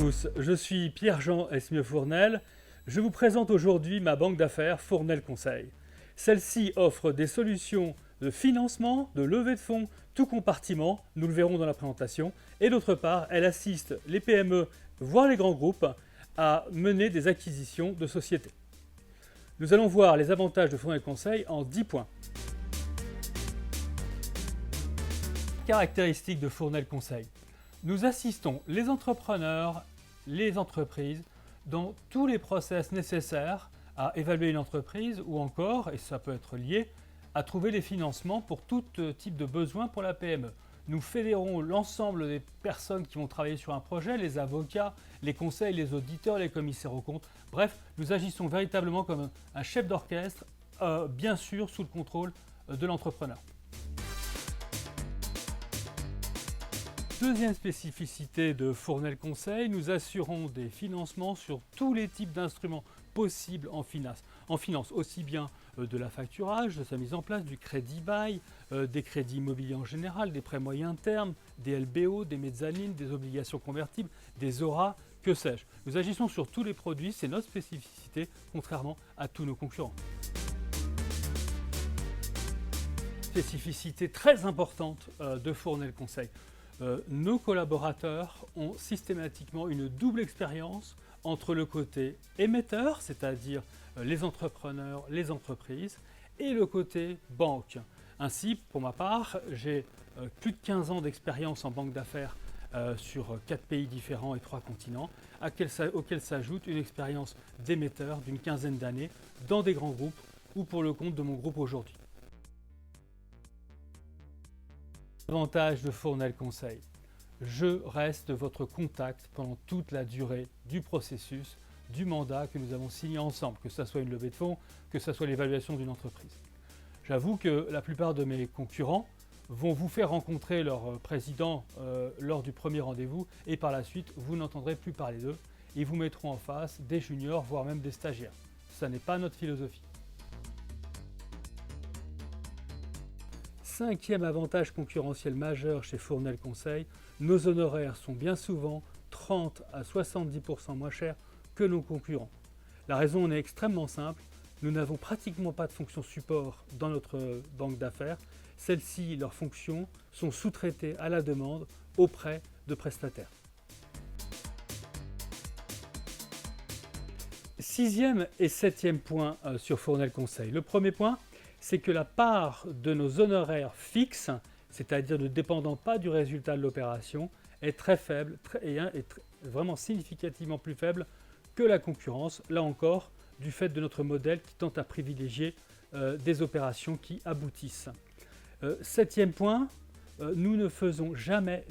tous, je suis Pierre-Jean Esmieux-Fournel. Je vous présente aujourd'hui ma banque d'affaires Fournel Conseil. Celle-ci offre des solutions de financement, de levée de fonds, tout compartiment, nous le verrons dans la présentation. Et d'autre part, elle assiste les PME, voire les grands groupes, à mener des acquisitions de sociétés. Nous allons voir les avantages de Fournel Conseil en 10 points. Caractéristiques de Fournel Conseil. Nous assistons les entrepreneurs, les entreprises dans tous les process nécessaires à évaluer une entreprise ou encore, et ça peut être lié, à trouver les financements pour tout type de besoin pour la PME. Nous fédérons l'ensemble des personnes qui vont travailler sur un projet, les avocats, les conseils, les auditeurs, les commissaires aux comptes. Bref, nous agissons véritablement comme un chef d'orchestre, bien sûr sous le contrôle de l'entrepreneur. Deuxième spécificité de Fournel Conseil, nous assurons des financements sur tous les types d'instruments possibles en finance, aussi bien de la facturage, de sa mise en place, du crédit bail, des crédits immobiliers en général, des prêts moyen terme, des LBO, des mezzanines, des obligations convertibles, des ORA, que sais-je. Nous agissons sur tous les produits, c'est notre spécificité, contrairement à tous nos concurrents. Spécificité très importante de Fournel Conseil. Nos collaborateurs ont systématiquement une double expérience entre le côté émetteur, c'est-à-dire les entrepreneurs, les entreprises, et le côté banque. Ainsi, pour ma part, j'ai plus de 15 ans d'expérience en banque d'affaires sur 4 pays différents et 3 continents, auquel s'ajoute une expérience d'émetteur d'une quinzaine d'années dans des grands groupes ou pour le compte de mon groupe aujourd'hui. Avantage de Fournel Conseil. Je reste votre contact pendant toute la durée du processus, du mandat que nous avons signé ensemble, que ce soit une levée de fonds, que ce soit l'évaluation d'une entreprise. J'avoue que la plupart de mes concurrents vont vous faire rencontrer leur président lors du premier rendez-vous et par la suite, vous n'entendrez plus parler d'eux. Ils vous mettront en face des juniors, voire même des stagiaires. Ça n'est pas notre philosophie. Cinquième avantage concurrentiel majeur chez Fournel Conseil, nos honoraires sont bien souvent 30 à 70% moins chers que nos concurrents. La raison en est extrêmement simple, nous n'avons pratiquement pas de fonction support dans notre banque d'affaires. Celles-ci, leurs fonctions, sont sous-traitées à la demande auprès de prestataires. Sixième et septième point sur Fournel Conseil. Le premier point, c'est que la part de nos honoraires fixes, c'est-à-dire ne dépendant pas du résultat de l'opération, est très faible et vraiment significativement plus faible que la concurrence, là encore, du fait de notre modèle qui tente à privilégier des opérations qui aboutissent. Septième point, nous ne faisons jamais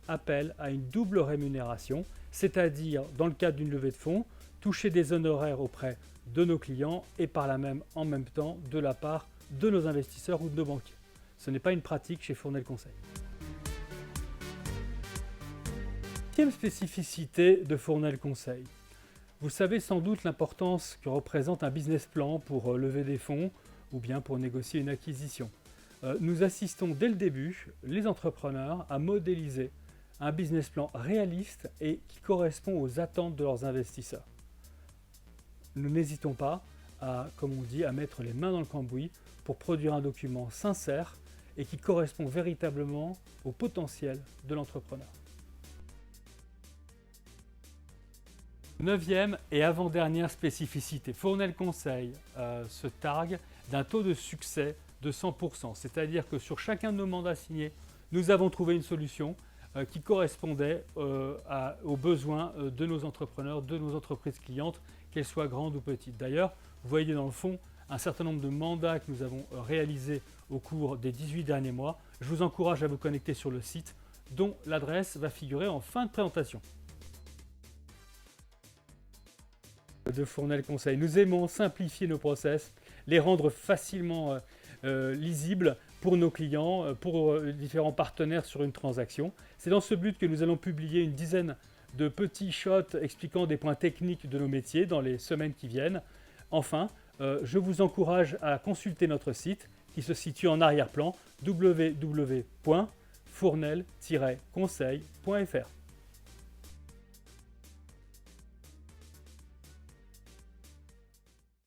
appel à une double rémunération, c'est-à-dire, dans le cadre d'une levée de fonds, toucher des honoraires auprès de nos clients et par là même, en même temps, de la part de nos investisseurs ou de nos banquiers. Ce n'est pas une pratique chez Fournel Conseil. Deuxième spécificité de Fournel Conseil. Vous savez sans doute l'importance que représente un business plan pour lever des fonds ou bien pour négocier une acquisition. Nous assistons dès le début les entrepreneurs à modéliser un business plan réaliste et qui correspond aux attentes de leurs investisseurs. Nous n'hésitons pas à, comme on dit, à mettre les mains dans le cambouis pour produire un document sincère et qui correspond véritablement au potentiel de l'entrepreneur. Neuvième et avant-dernière spécificité, Fournel Conseil se targue d'un taux de succès de 100%, c'est-à-dire que sur chacun de nos mandats signés, nous avons trouvé une solution qui correspondait aux besoins de nos entrepreneurs, de nos entreprises clientes, qu'elles soient grandes ou petites. D'ailleurs, vous voyez dans le fond un certain nombre de mandats que nous avons réalisés au cours des 18 derniers mois. Je vous encourage à vous connecter sur le site dont l'adresse va figurer en fin de présentation. De Fournel Conseil. Nous aimons simplifier nos process, les rendre facilement lisibles pour nos clients, pour différents partenaires sur une transaction. C'est dans ce but que nous allons publier une dizaine de petits shots expliquant des points techniques de nos métiers dans les semaines qui viennent. Enfin, je vous encourage à consulter notre site qui se situe en arrière-plan www.fournel-conseil.fr.